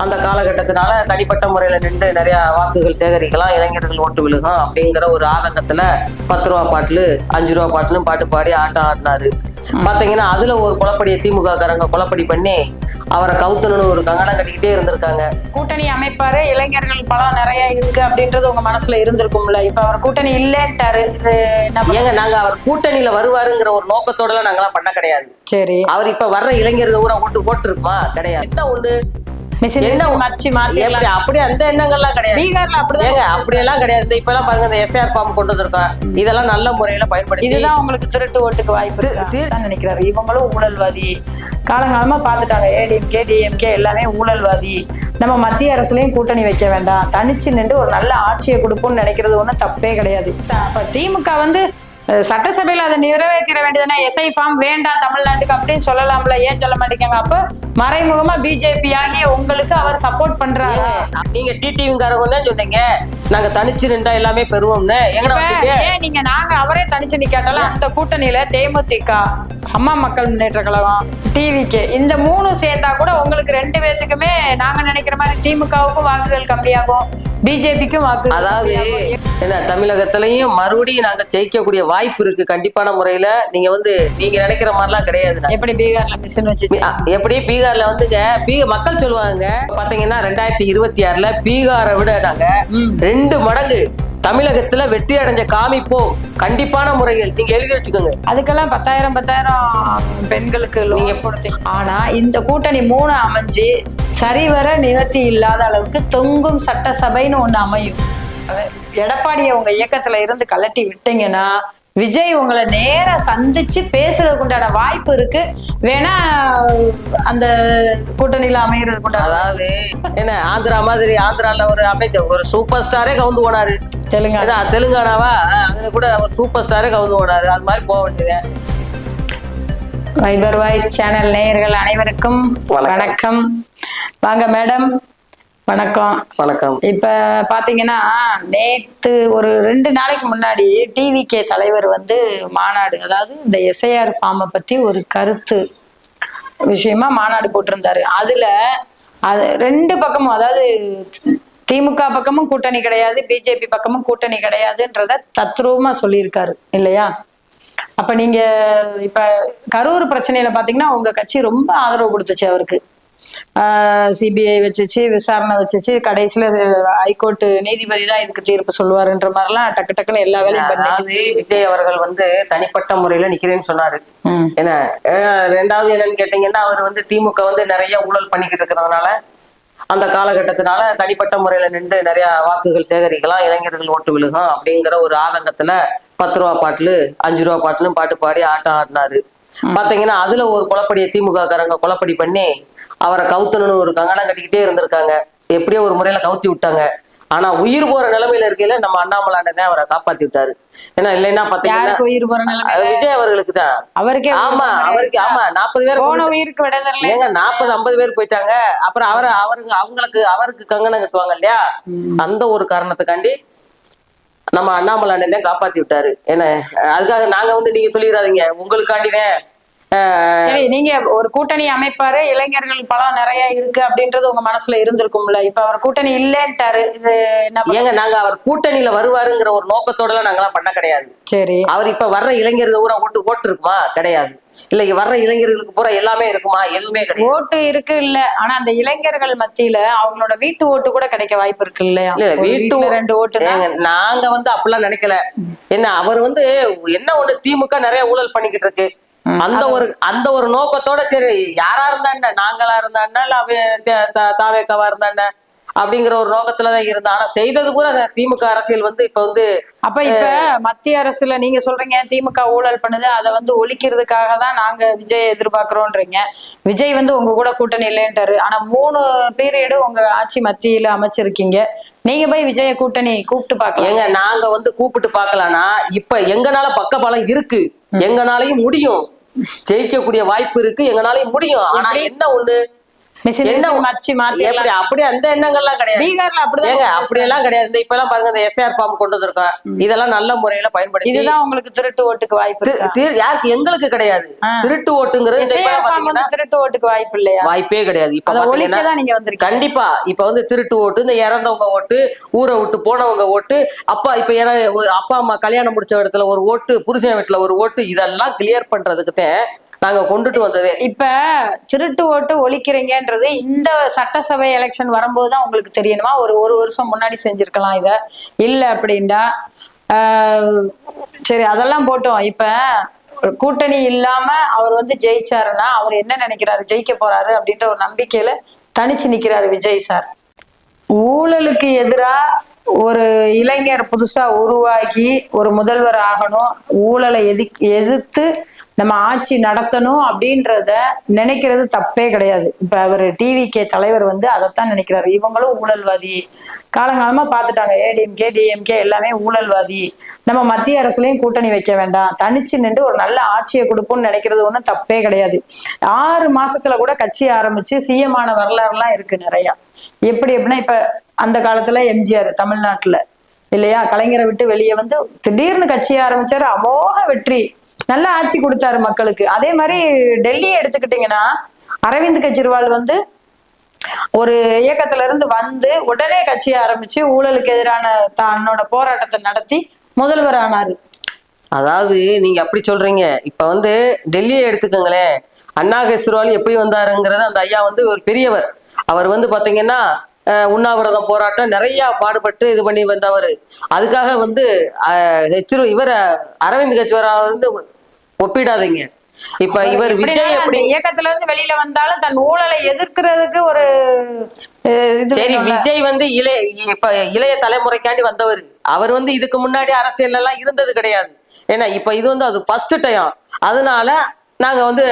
அந்த காலகட்டத்தினால தனிப்பட்ட முறையில நின்று நிறைய வாக்குகள் சேகரிக்கலாம், இளைஞர்கள் ஓட்டு விழுகும் அப்படிங்கிற ஒரு ஆதங்கத்துல 10 ரூபா பாட்டில் 5 ரூபா பாட்டிலும் பாட்டு பாடி ஆட்டம் ஆடினாரு. பாத்தீங்கன்னா அதுல ஒரு குழப்படியை திமுக காரங்க குழப்படி பண்ணி அவரை கவுத்தணும்னு ஒரு கங்கணம் கட்டிக்கிட்டே இருந்திருக்காங்க. கூட்டணி அமைப்பாரு, இளைஞர்கள் பலம் நிறைய இருக்கு அப்படின்றது உங்க மனசுல இருந்திருக்கும்ல. இப்ப அவர் கூட்டணி இல்லன்ட்டாரு. ஏங்க நாங்க அவர் கூட்டணியில வருவாருங்கிற ஒரு நோக்கத்தோட எல்லாம் நாங்கெல்லாம் பண்ண கிடையாது. சரி, அவர் இப்ப வர்ற இளைஞர்கள் ஊரா ஓட்டு இருக்குமா? கிடையாது. என்ன ஒண்ணு அப்படி அந்த எண்ணங்கள்லாம் கிடையாது. ஏங்க அப்படியெல்லாம் கிடையாது. இப்ப எல்லாம் பாருங்க, இந்த எஸ்ஆர் ஃபார்ம் கொண்டு வந்திருக்கோம், இதெல்லாம் நல்ல முறையில பயன்படுத்தி இதுதான் உங்களுக்கு திருட்டு ஓட்டுக்கு வாய்ப்பு இருக்குன்னு நினைக்கிறாரு. இவங்களும் ஊழல்வாதி காலங்காலமா பாத்துட்டாங்க. ஏடிஎம்கே டிஎம்கே எல்லாமே ஊழல்வாதி. நம்ம மத்திய அரசுலயும் கூட்டணி வைக்க வேண்டாம், தனிச்சு நின்று ஒரு நல்ல ஆட்சியை கொடுப்போம்னு நினைக்கிறது ஒன்றும் தப்பே கிடையாது. அப்ப திமுக வந்து சட்டசபையில அதை நிறைவேற்ற வேண்டியதுன்னா எஸ்ஐ ஃபார்ம் வேண்டாம் தமிழ்நாட்டுக்கு அப்படின்னு சொல்லலாம்ல, ஏன் சொல்ல மாட்டேங்க? அப்ப மறைமுகமா பிஜேபி ஆகிய உங்களுக்கு அவர் சப்போர்ட் பண்றாரு. நீங்க டிடிவிங்காரங்க தான் சொன்னீங்க நாங்க தனிச்சு நின்றா எல்லாமே பெறுவோம்னு. ஏன் நீங்க நாங்க அவரே தனிச்சு நிக்காட்டாலும் அந்த கூட்டணியில தேமுதிக, அம்மா மக்கள் முன்னேற்ற கழகம், டிவிக்கு இந்த 3 சேர்ந்தா கூட உங்களுக்கு 2 பேத்துக்குமே நாங்க நினைக்கிற மாதிரி திமுகவுக்கும் வாக்குகள் கம்மியாகும், பிஜேபிக்கும் வாக்கு. அதாவது என்ன, தமிழகத்திலையும் மறுபடியும் நாங்க ஜெயிக்கக்கூடிய வாய்ப்பு இருக்கு கண்டிப்பான முறையில. நீங்க நினைக்கிற மாதிரிலாம் கிடையாது. எப்படி பீகார்ல மிஷின் வச்சு எப்படி பீகார்ல மக்கள் சொல்லுவாங்க பாத்தீங்கன்னா 2026 பீகாரை விட நாங்க 2 மடங்கு தமிழகத்துல வெற்றி அடைஞ்ச காமிப்போம் கண்டிப்பான முறையில். நீங்க எழுதி வச்சுக்கோங்க. அதுக்கெல்லாம் 10,000 பெண்களுக்கு நீங்க கொடுத்தீங்க. ஆனா இந்த கூட்டணி 3 அமைஞ்சு சரிவர நிவர்த்தி இல்லாத அளவுக்கு தொங்கும் சட்டசபைன்னு ஒண்ணு அமையும். எடப்பாடியை உங்க இயக்கத்துல இருந்து கலட்டி விட்டீங்கன்னா விஜய் உங்களை நேரா சந்திச்சு பேசுறதுக்கு உண்டான வாய்ப்பு இருக்கு. வேணா அந்த கூட்டணியில அமைகிறதுக்கு உண்டான, அதாவது என்ன, ஆந்திரா மாதிரி ஆந்திரால ஒரு அமைச்சர் ஒரு சூப்பர் ஸ்டாரே கவுந்து போனாரு. தெலுங்கானாவா, அதுல கூட ஒரு சூப்பர் ஸ்டாரே கவுந்து போனாரு. அது மாதிரி போக வேண்டியது. வைபர் வாய்ஸ் சேனல் நேயர்கள் அனைவருக்கும் வணக்கம். வாங்க மேடம். வணக்கம். வணக்கம். இப்ப பாத்தீங்கன்னா நேத்து ஒரு 2 நாளைக்கு முன்னாடி டிவிகே தலைவர் மாநாடு, அதாவது இந்த எஸ்ஐஆர் ஃபார்மை பத்தி ஒரு கருத்து விஷயமா மாநாடு போட்டிருந்தாரு. அதுல அது 2 பக்கமும், அதாவது திமுக பக்கமும் கூட்டணி கிடையாது, பிஜேபி பக்கமும் கூட்டணி கிடையாதுன்றத தத்ரூபமா சொல்லியிருக்காரு இல்லையா? அப்ப நீங்க இப்ப கரூர் பிரச்சனையில பாத்தீங்கன்னா உங்க கட்சி ரொம்ப ஆதரவு கொடுத்துச்சு அவருக்கு. சிபிஐ வச்சுச்சு, விசாரணை வச்சுச்சு, கடைசியில ஹைகோர்ட் நீதிபதி தான் இதுக்கு தீர்ப்பு சொல்லுவாருன்ற மாதிரிலாம் டக்கு டக்குன்னு எல்லா வேலையும் பண்ணாது. விஜய் அவர்கள் தனிப்பட்ட முறையில நிக்கிறேன்னு சொன்னாரு. என்ன 2வது என்னன்னு கேட்டீங்கன்னா, அவர் திமுக நிறைய ஊழல் பண்ணிக்கிட்டு இருக்கிறதுனால அந்த காலகட்டத்தினால தனிப்பட்ட முறையில நின்று நிறைய வாக்குகள் சேகரிக்கலாம், இளைஞர்கள் ஓட்டு விழுகும் அப்படிங்கிற ஒரு ஆதங்கத்துல 10 ரூபா பாட்டில் 5 ரூபா பாட்டிலும் பாட்டு பாடி ஆட்டம் ஆடினாரு. பாத்தீங்கன்னா அதுல ஒரு குழப்படியை திமுக காரங்க குழப்படி பண்ணி அவரை கவுத்தணும்னு ஒரு கங்கணம் கட்டிக்கிட்டே இருந்திருக்காங்க. எப்படியோ ஒரு முறையில கவுத்தி விட்டாங்க. ஆனா உயிர் போற நிலைமையில இருக்கையில நம்ம அண்ணாமலை அண்ணன் அவரை காப்பாத்தி விட்டாரு. ஏன்னா இல்லைன்னா பாத்தீங்கன்னா விஜய் அவர்களுக்கு தான். ஆமா, அவருக்கு 40 பேர் ஏங்க 40-50 பேர் போயிட்டாங்க. அப்புறம் அவருக்கு கங்கணம் கட்டுவாங்க இல்லையா? அந்த ஒரு காரணத்துக்காண்டி நம்ம அண்ணாமலை அண்ணன் தான் காப்பாத்தி விட்டாரு. ஏன்னா அதுக்காக நாங்க நீங்க சொல்லிடாதீங்க உங்களுக்காண்டிதான். சரி, நீங்க ஒரு கூட்டணி அமைப்பாரு, இளைஞர்கள் பலம் நிறைய இருக்கு அப்படின்றது உங்க மனசுல இருந்திருக்கும்ல. இப்ப அவர் கூட்டணி இல்லன்ட்டாரு. இது ஏங்க நாங்க அவர் கூட்டணியில வருவாருங்கிற ஒரு நோக்கத்தோட எல்லாம் நாங்கெல்லாம் பண்ண கிடையாது. சரி, அவர் இப்ப வர்ற இளைஞர்கள் ஊரா ஓட்டு இருக்குமா? கிடையாது. இல்ல வர்ற இளைஞர்களுக்கு பூரா எல்லாமே இருக்குமா? எதுவுமே கிடையாது. ஓட்டு இருக்கு இல்ல, ஆனா அந்த இளைஞர்கள் மத்தியில அவங்களோட வீட்டு ஓட்டு கூட கிடைக்க வாய்ப்பு இருக்கு இல்லையா? வீட்டு 2 ஓட்டு நாங்க அப்படிலாம் நினைக்கல. என்ன அவர் என்ன ஒண்ணு, திமுக நிறைய ஊழல் பண்ணிக்கிட்டு இருக்கு. அந்த ஒரு நோக்கத்தோட சரி யாரா இருந்தா நாங்களா இருந்தா தாவேக்காவா இருந்தா அப்படிங்கிற ஒரு நோக்கத்துலதான் இருந்தா. ஆனா செய்தது கூட திமுக அரசியல் இப்ப மத்திய அரசுல நீங்க சொல்றீங்க திமுக ஊழல் பண்ணுது, அதை ஒழிக்கிறதுக்காக தான் நாங்க விஜய் எதிர்பார்க்கிறோம்ன்றீங்க. விஜய் உங்க கூட கூட்டணி இல்லைன்றாரு. ஆனா 3 பீரியடு உங்க ஆட்சி மத்தியில அமைச்சிருக்கீங்க. நீங்க போய் விஜய கூட்டணி கூப்பிட்டு பாக்கலாம். ஏங்க நாங்க கூப்பிட்டு பாக்கலாம்னா இப்ப எங்கனால பக்கபலம் இருக்கு, எங்கனாலையும் முடியும், ஜெயிக்கக்கூடிய வாய்ப்பு இருக்கு, எங்கனாலையும் முடியும். ஆனா என்ன ஒண்ணு, என்ன எப்படி அப்படி அந்த எண்ணங்கள்லாம் கிடையாது. பீகார்ல அப்படிதான் ஏங்க அப்படியெல்லாம் கிடையாது. இந்த இப்ப எல்லாம் பாருங்க, இந்த எஸ்ஆர் ஃபார்ம் கொண்டு வந்திருக்கோம், இதெல்லாம் நல்ல முறையில பயன்படுத்தி. இதுதான் உங்களுக்கு திருட்டு ஓட்டுக்கு வாய்ப்பு யாருக்கு? எங்களுக்கு கிடையாது திருட்டு ஓட்டுங்கிறது. திருட்டு ஓட்டுக்கு வாய்ப்பு இல்லையா? வாய்ப்பே கிடையாது. இப்ப நீங்க வந்திருக்கீங்க. கண்டிப்பா இப்ப வந்து திருட்டு ஓட்டு, இந்த இறந்தவங்க ஓட்டு, ஊரை விட்டு போனவங்க ஓட்டு, அப்பா இப்ப ஏன்னா அப்பா அம்மா கல்யாணம் முடிச்ச இடத்துல ஒரு ஓட்டு, புருஷன் வீட்டுல ஒரு ஓட்டு, இதெல்லாம் கிளியர் பண்றதுக்கு நாங்க கொண்டுட்டு வந்தது. இப்ப திருட்டு ஓட்டு ஒழிக்கிறீங்கன்றது இந்த சட்டசபை எலெக்ஷன் வரும்போதுதான் உங்களுக்கு தெரியணுமா? ஒரு வருஷம் முன்னாடி செஞ்சிருக்கலாம் இத. இல்ல அப்படின்னா சரி அதெல்லாம் போட்டோம். இப்ப கூட்டணி இல்லாம அவர் வந்து ஜெயிச்சாருன்னா அவர் என்ன நினைக்கிறாரு? ஜெயிக்க போறாரு அப்படின்ற ஒரு நம்பிக்கையில தனிச்சு நிக்கிறாரு விஜய் சார். ஊழலுக்கு எதிரா ஒரு இளைஞர் புதுசா உருவாகி ஒரு முதல்வர் ஆகணும், ஊழலை எதிர்த்து நம்ம ஆட்சி நடத்தணும் அப்படின்றத நினைக்கிறது தப்பே கிடையாது. இப்ப அவர் டிவிகே தலைவர் வந்து அதைத்தான் நினைக்கிறாரு. இவங்களும் ஊழல்வாதி, காலங்காலமா பார்த்துட்டாங்க. ஏடிஎம்கே டிஎம்கே எல்லாமே ஊழல்வாதி, நம்ம மத்திய அரசுலயும் கூட்டணி வைக்க வேண்டாம், தனிச்சு நின்று ஒரு நல்ல ஆட்சியை கொடுப்போம்னு நினைக்கிறது ஒன்றும் தப்பே கிடையாது. 6 மாசத்துல கூட கட்சி ஆரம்பிச்சு சிஎம் ஆன வரலாறுலாம் இருக்கு நிறைய. எப்படின்னா இப்ப அந்த காலத்துல எம்ஜிஆர் தமிழ்நாட்டுல இல்லையா, கலைஞரை விட்டு வெளியே வந்து திடீர்னு கட்சி ஆரம்பிச்சாரு, அமோக வெற்றி, நல்ல ஆட்சி கொடுத்தாரு மக்களுக்கு. அதே மாதிரி டெல்லியை எடுத்துக்கிட்டீங்கன்னா அரவிந்த் கெஜ்ரிவால் வந்து ஒரு இயக்கத்துல இருந்து வந்து உடனே கட்சி ஆரம்பிச்சு ஊழலுக்கு எதிரான தன்னோட போராட்டத்தை நடத்தி முதல்வர் ஆனாரு. அதாவது நீங்க அப்படி சொல்றீங்க. இப்ப வந்து டெல்லியை எடுத்துக்கோங்களேன், அண்ணா கெஜ்ரிவால் எப்படி வந்தாருங்கிறது, அந்த ஐயா வந்து ஒரு பெரியவர். அவர் வந்து பாத்தீங்கன்னா உண்ணாவிரதம் போராட்டம் நிறைய பாடுபட்டு இது பண்ணி வந்தவர். அதுக்காக வந்து இவர் அரவிந்த் கெஜ்ரிவால் வந்து ஒப்பிடாதீங்க. இப்ப இவர் விஜய் எப்படி இயக்கத்துல இருந்து வெளியில வந்தாலும் தன் ஊழலை எதிர்க்கிறதுக்கு ஒரு சரி, விஜய் வந்து இளைய தலைமுறைக்காண்டி வந்தவர். அவர் வந்து இதுக்கு முன்னாடி அரசியல் எல்லாம் இருந்தது கிடையாது. ஏன்னா இப்ப இது வந்து அது ஃபர்ஸ்ட் டைம். அதனால நாங்க வந்து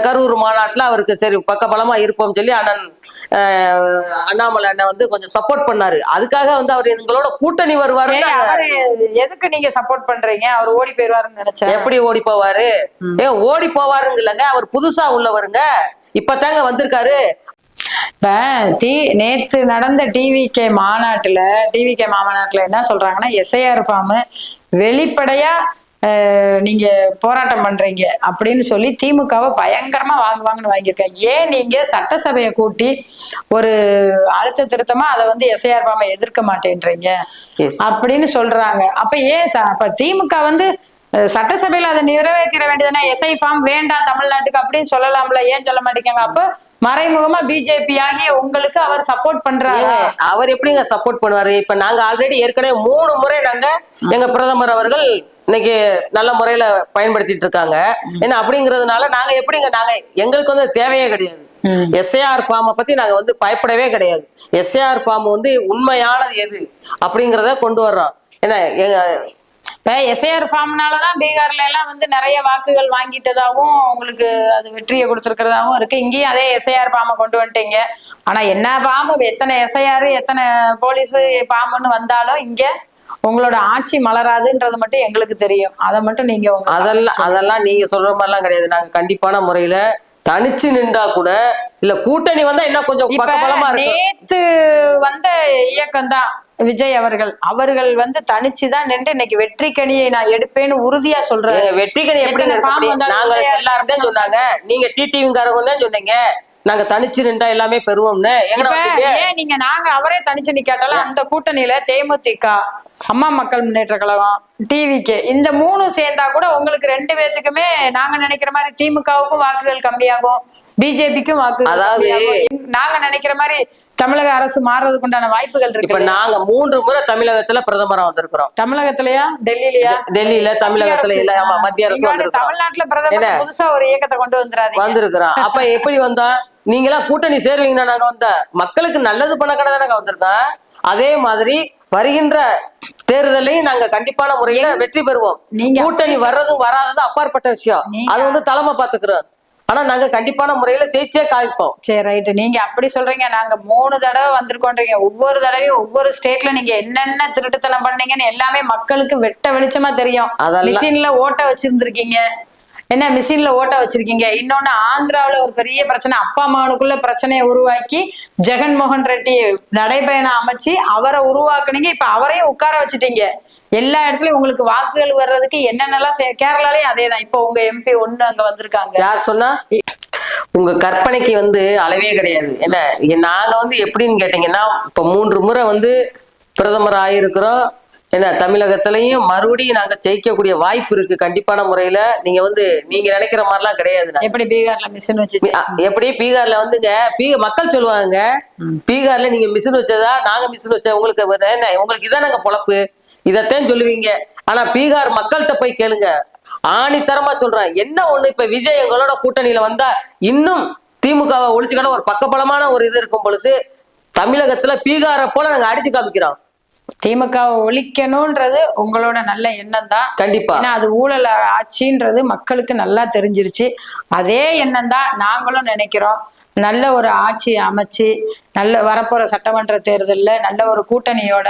கரூர் மாநாட்டுல அவருக்கு சரி பக்கபலமா இருப்போம் சொல்லி அண்ணாமலை அண்ணன் வந்து கொஞ்சம் சப்போர்ட் பண்ணாரு. அதுக்காக வந்து அவர் எங்களோட கூட்டணி வருவாரு. எதுக்கு நீங்க சப்போர்ட் பண்றீங்க? அவர் ஓடி போயிருவாருன்னு நினைச்சேன். எப்படி ஓடி போவாரு? ஓடி போவாருங்க இல்லங்க, அவர் புதுசா உள்ளவருங்க, இப்பதாங்க வந்திருக்காரு. இப்ப நேத்து நடந்த டிவிகே மாநாட்டுல என்ன சொல்றாங்கன்னா, எஸ்ஐஆர் ஃபார்ம் வெளிப்படையா நீங்க போராட்டம் பண்றீங்க அப்படின்னு சொல்லி திமுகவை பயங்கரமா வாங்குவாங்கன்னு வாங்கியிருக்காங்க. ஏன் நீங்க சட்டசபையை கூட்டி ஒரு அழுத்த திருத்தமா அதை வந்து எஸ்ஐஆர் ஃபார்மை எதிர்க்க மாட்டேன்றீங்க அப்படின்னு சொல்றாங்க. அப்ப ஏன் அப்ப திமுக வந்து சட்டசபையில அதை நிறைவேற்ற வேண்டியதுனா எஸ்ஐ ஃபார்ம் வேண்டாம் தமிழ்நாட்டுக்கு அப்படின்னு சொல்லலாம்ல, ஏன் சொல்ல மாட்டேங்க? அப்ப மறைமுகமா பிஜேபி ஆகிய உங்களுக்கு அவர் சப்போர்ட் பண்றாரு. அவர் எப்படிங்க சப்போர்ட் பண்ணுவாரு? இப்ப நாங்க ஆல்ரெடி ஏற்கனவே 3 முறை நாங்க எங்க பிரதமர் அவர்கள் இன்னைக்கு நல்ல முறையில பயன்படுத்திட்டு இருக்காங்க. ஏன்னா அப்படிங்கிறதுனால நாங்க எப்படிங்க, எங்களுக்கு வந்து தேவையே கிடையாது. எஸ்ஐஆர் ஃபார்மை பத்தி நாங்க வந்து பயப்படவே கிடையாது. எஸ்ஐஆர் ஃபார்ம் வந்து உண்மையானது எது அப்படிங்கிறத கொண்டு வர்றோம். ஏன்னா எஸ்ஐஆர் ஃபார்ம்னாலதான் பீகார்ல எல்லாம் வந்து நிறைய வாக்குகள் வாங்கிட்டதாகவும் உங்களுக்கு அது வெற்றியை கொடுத்துருக்கிறதாகவும் இருக்கு. இங்கேயும் அதே எஸ்ஐஆர் ஃபார்மை கொண்டு வந்துட்டீங்க. ஆனா என்ன பாம்பு, எத்தனை எஸ்ஐஆர் எத்தனை போலீஸ் பாம்புன்னு வந்தாலும் இங்க உங்களோட ஆட்சி மலராதுன்றது மட்டும் எங்களுக்கு தெரியும். அதை மட்டும் நீங்க அதெல்லாம் நீங்க சொல்ற மாதிரிலாம் கிடையாது. நாங்க கண்டிப்பான முறையில தனிச்சு நின்றா கூட இல்ல, கூட்டணி வந்தா என்ன கொஞ்சம் பலமா இருக்கு. நேத்து வந்த இயக்கம் தான் விஜய் அவர்கள் வந்து தனிச்சுதான் நின்று இன்னைக்கு வெற்றி கனியை நான் எடுப்பேன்னு உறுதியா சொல்றேன். வெற்றி கனி எப்படி நாங்க எல்லாரும் தான் சொன்னாங்க, நீங்க டிடிவிங்காரங்க தான் சொன்னீங்க நாங்க தனிச்சு நின்றா எல்லாமே பெறுவோம்னு. ஏன் நீங்க நாங்க அவரே தனிச்சு நிக்காட்டாலும் அந்த கூட்டணியில தேமுதிக, அம்மா மக்கள் முன்னேற்ற கழகம், டிவிகே இந்த 3 சேர்ந்தா கூட உங்களுக்கு 2 பேத்துக்குமே நாங்க நினைக்கிற மாதிரி திமுகவுக்கும் வாக்குகள் கம்மியாகும், பிஜேபிக்கும் வாக்குகள், அதாவது நாங்க நினைக்கிற மாதிரி தமிழக அரசு மாறுறதுக்கு உண்டான வாய்ப்புகள் இருக்கு. இப்ப நாங்க 3 முறை தமிழகத்துல பிரதமரா வந்திருக்கிறோம். தமிழகத்திலயா? டெல்லியில தமிழகத்துல இல்ல, மத்திய அரசு வந்திருக்கோம். தமிழ்நாட்டுல பிரதமர் புதுசா ஒரு இயக்கத்தை கொண்டு வந்திருக்கிறோம். அப்ப எப்படி வந்தோம்? நீங்க எல்லாம் கூட்டணி சேருவீங்கன்னா நாங்க வந்த மக்களுக்கு நல்லது பண்ண கடை நாங்க வந்திருக்கோம். அதே மாதிரி வருகின்ற தேர்தலையும் நாங்க கண்டிப்பான முறையில வெற்றி பெறுவோம். கூட்டணி வர்றதும் வராததும் அப்பாற்பட்ட விஷயம், அது வந்து தலைமை பாத்துக்கிறோம். ஆனா நாங்க கண்டிப்பான முறையில ஜெயிச்சே காமிப்போம். சரி, ரைட்டு. நீங்க அப்படி சொல்றீங்க. நாங்க 3 தடவை வந்திருக்கோன்றீங்க. ஒவ்வொரு தடவையும் ஒவ்வொரு ஸ்டேட்ல நீங்க என்னென்ன திருட்டுத்தனம் பண்ணீங்கன்னு எல்லாமே மக்களுக்கு வெட்ட வெளிச்சமா தெரியும். மிஷின்ல ஓட்ட வச்சிருந்திருக்கீங்க, என்ன மிஷின்ல ஓட்ட வச்சிருக்கீங்க. இன்னொன்னு ஆந்திராவுல ஒரு பெரிய பிரச்சனை, அப்பா அம்மாவுக்குள்ள பிரச்சனையை உருவாக்கி ஜெகன்மோகன் ரெட்டி நடைபயணம் அமைச்சு அவரை உருவாக்குனீங்க. இப்ப அவரையும் உட்கார வச்சுட்டீங்க. எல்லா இடத்துலயும் உங்களுக்கு வாக்குகள் வர்றதுக்கு என்னென்னலாம் கேரளாலயும் அதேதான். இப்போ உங்க MP ஒண்ணு அங்க வந்திருக்காங்க. யார் சொன்னா? உங்க கற்பனைக்கு அளவே கிடையாது. என்ன நாங்க எப்படின்னு கேட்டீங்கன்னா, இப்ப 3 முறை பிரதமர் ஆயிருக்கிறோம். என்ன தமிழகத்திலையும் மறுபடியும் நாங்க ஜெயிக்கக்கூடிய வாய்ப்பு இருக்கு கண்டிப்பான முறையில. நீங்க நீங்க நினைக்கிற மாதிரிலாம் கிடையாது. எப்படி பீகார்ல மிஷின் வச்சு எப்படி பீகார்ல மக்கள் சொல்லுவாங்க, பீகார்ல நீங்க மிஷின் வச்சதா நாங்க மிஷின் வச்ச உங்களுக்கு என்ன உங்களுக்கு இதான் நாங்க பொழப்பு இதத்தான் சொல்லுவீங்க. ஆனா பீகார் மக்கள்கிட்ட போய் கேளுங்க, ஆணித்தரமா சொல்றேன். என்ன ஒண்ணு இப்ப விஜய் எங்களோட கூட்டணியில வந்தா இன்னும் திமுகவை ஒழிச்சுக்கான ஒரு பக்கபலமான ஒரு இது இருக்கும் பொழுது தமிழகத்துல பீகாரை போல நாங்க அடிச்சு காமிக்கிறோம். திமுகவை ஒழிக்கணும்ன்றது உங்களோட நல்ல எண்ணம் தான் கண்டிப்பா. ஏன்னா அது ஊழல் ஆட்சின்றது மக்களுக்கு நல்லா தெரிஞ்சிருச்சு. அதே எண்ணம் தான் நாங்களும் நினைக்கிறோம். நல்ல ஒரு ஆட்சி அமைச்சு நல்ல வரப்போற சட்டமன்ற தேர்தலில் நல்ல ஒரு கூட்டணியோட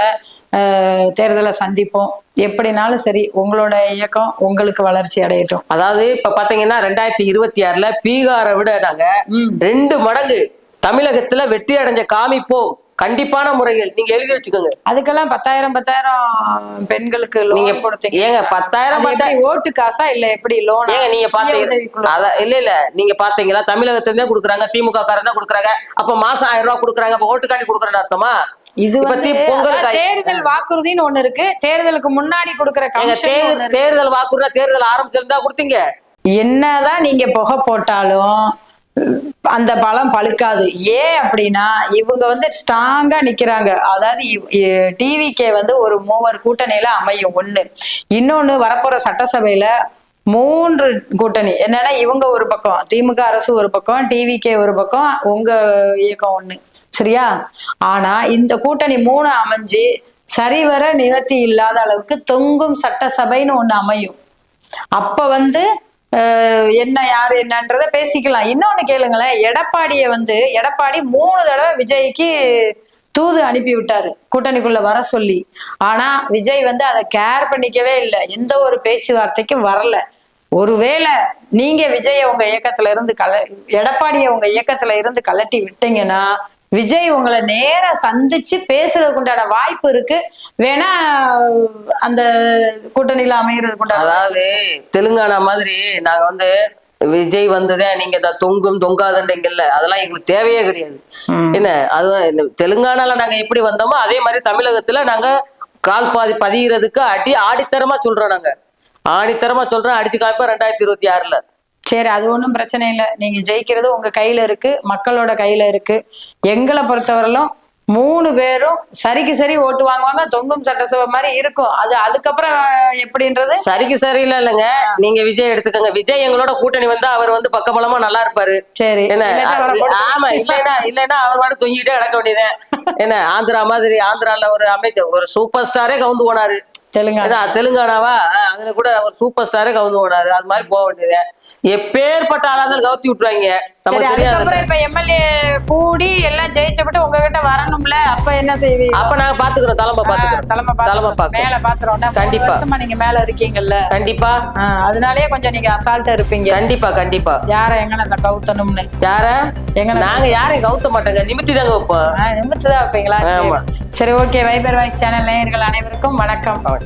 தேர்தலை சந்திப்போம். எப்படினாலும் சரி உங்களோட இயக்கம் உங்களுக்கு வளர்ச்சி அடையட்டும். அதாவது இப்ப பாத்தீங்கன்னா 2026ல பீகாரை விட நாங்க 2 மடங்கு தமிழகத்துல வெற்றி அடைஞ்ச காமிப்போம் கண்டிப்பான முறையில். நீங்க எழுதி வச்சுக்கோங்க. அதுக்கெல்லாம் 10,000 பெண்களுக்கு நீங்க கொடுத்தீங்க. ஏங்க 10,000 ஓட்டு காசா இல்ல எப்படி லோன்? ஏங்க நீங்க பாத்தீங்க இல்ல நீங்க பாத்தீங்களா? தமிழகத்துல தான் கொடுக்குறாங்க, திமுக காரன் தான் கொடுக்குறாங்க. அப்ப மாசம் 1000 ரூபாய் கொடுக்குறாங்க. அப்ப ஓட்டுக்காண்டி கொடுக்குறேன்னு அர்த்தமா? இது தேர்தல் வாக்குறுதின்னு ஒண்ணு இருக்கு. தேர்தலுக்கு முன்னாடி கொடுக்குற தேர்தல் வாக்குறுதி தேர்தல் ஆரம்பிச்சிருந்தா கொடுத்தீங்க. என்னதான் நீங்க புகை போட்டாலும் அந்த பலம் பழுக்காது. ஏன் அப்படின்னா இவங்க ஸ்ட்ராங்கா நிக்கிறாங்க. அதாவது டிவிகே ஒரு 3 கூட்டணியில அமையும் ஒண்ணு. இன்னொன்னு வரப்போற சட்டசபையில 3 கூட்டணி. என்னன்னா இவங்க ஒரு பக்கம், திமுக அரசு ஒரு பக்கம், டிவிகே ஒரு பக்கம், உங்க இயக்கம் ஒண்ணு. சரியா? ஆனா இந்த கூட்டணி 3 அமைஞ்சு சரிவர நிவர்த்தி இல்லாத அளவுக்கு தொங்கும் சட்டசபைன்னு ஒண்ணு அமையும். அப்ப என்ன யாரு என்னன்றத பேசிக்கலாம். இன்னொன்னு கேளுங்களேன், எடப்பாடி 3 தடவை விஜய்க்கு தூது அனுப்பி விட்டாரு கூட்டணிக்குள்ள வர சொல்லி. ஆனா விஜய் அதை கேர் பண்ணிக்கவே இல்லை. எந்த ஒரு பேச்சுவார்த்தைக்கும் வரல. ஒருவேளை நீங்க விஜய உங்க இயக்கத்துல இருந்து எடப்பாடிய உங்க இயக்கத்துல இருந்து கலட்டி விட்டீங்கன்னா விஜய் உங்களை நேரா சந்திச்சு பேசுறதுக்கு உண்டான வாய்ப்பு இருக்கு. வேணா அந்த கூட்டணியில அமைகிறதுக்கு உண்டான, அதாவது தெலுங்கானா மாதிரி நாங்க விஜய் வந்ததே நீங்க தொங்காதுன்றீங்கல்ல, அதெல்லாம் எங்களுக்கு தேவையே கிடையாது. என்ன அது தெலுங்கானால நாங்க எப்படி வந்தோமோ அதே மாதிரி தமிழகத்துல நாங்க கால் பதிகிறதுக்கு ஆடித்தரமா சொல்றோம். நாங்க ஆணித்தரமா சொல்றோம், அடிச்சு காமிப்போம் 2026ல. சரி, அது ஒண்ணும் பிரச்சனை இல்லை. நீங்க ஜெயிக்கிறது உங்க கையில இருக்கு, மக்களோட கையில இருக்கு. எங்களை பொறுத்தவரையிலும் 3 பேரும் சரிக்கு சரி ஓட்டு வாங்குவாங்க. தொங்கும் சட்டசபை மாதிரி இருக்கும். அதுக்கப்புறம் எப்படின்றது சரிக்கு சரி இல்லைங்க. நீங்க விஜய் எடுத்துக்கோங்க. விஜய் எங்களோட கூட்டணி வந்தா அவர் பக்கபலமா நல்லா இருப்பாரு. சரி என்ன? ஆமா, இல்லைன்னா அவர் தொங்கிட்டே நடக்க வேண்டியதேன். என்ன ஆந்திரா மாதிரி, ஆந்திரால ஒரு அமைச்சர் ஒரு சூப்பர் ஸ்டாரே கவுந்து போனாரு. தெலுங்கானாவா அதுல கூட ஒரு சூப்பர் ஸ்டாரே கவுந்து போனாரு. அது மாதிரி போக வேண்டியது. எப்பேற்பட்ட ஆளாதான் கவுத்தி விட்டுருவாங்க, நமக்கு தெரியாது. இப்ப எம்எல்ஏ கூடி எல்லாம் ஜெயிச்சப்பட்டு உங்ககிட்ட வரணும்ல, அப்ப என்ன செய்வீங்க? அப்ப நாங்க பாத்துக்கிறோம், தலைமை பாத்துக்கிறோம். மேல பாத்துறோம். கண்டிப்பா நீங்க மேல இருக்கீங்கல்ல. கண்டிப்பா. அதனாலயே கொஞ்சம் நீங்க அசால்ட்டா இருப்பீங்க. கண்டிப்பா. யார எங்க கவுத்தணும்னு யார எங்க நாங்க யாரையும் கவுத்த மாட்டோங்க. நிமித்தி தாங்க வைப்போம். நிமித்தி தான் வைப்பீங்களா? சரி, ஓகே. வைபர் வாய்ஸ் சேனல் நேயர்கள் அனைவருக்கும் வணக்கம்.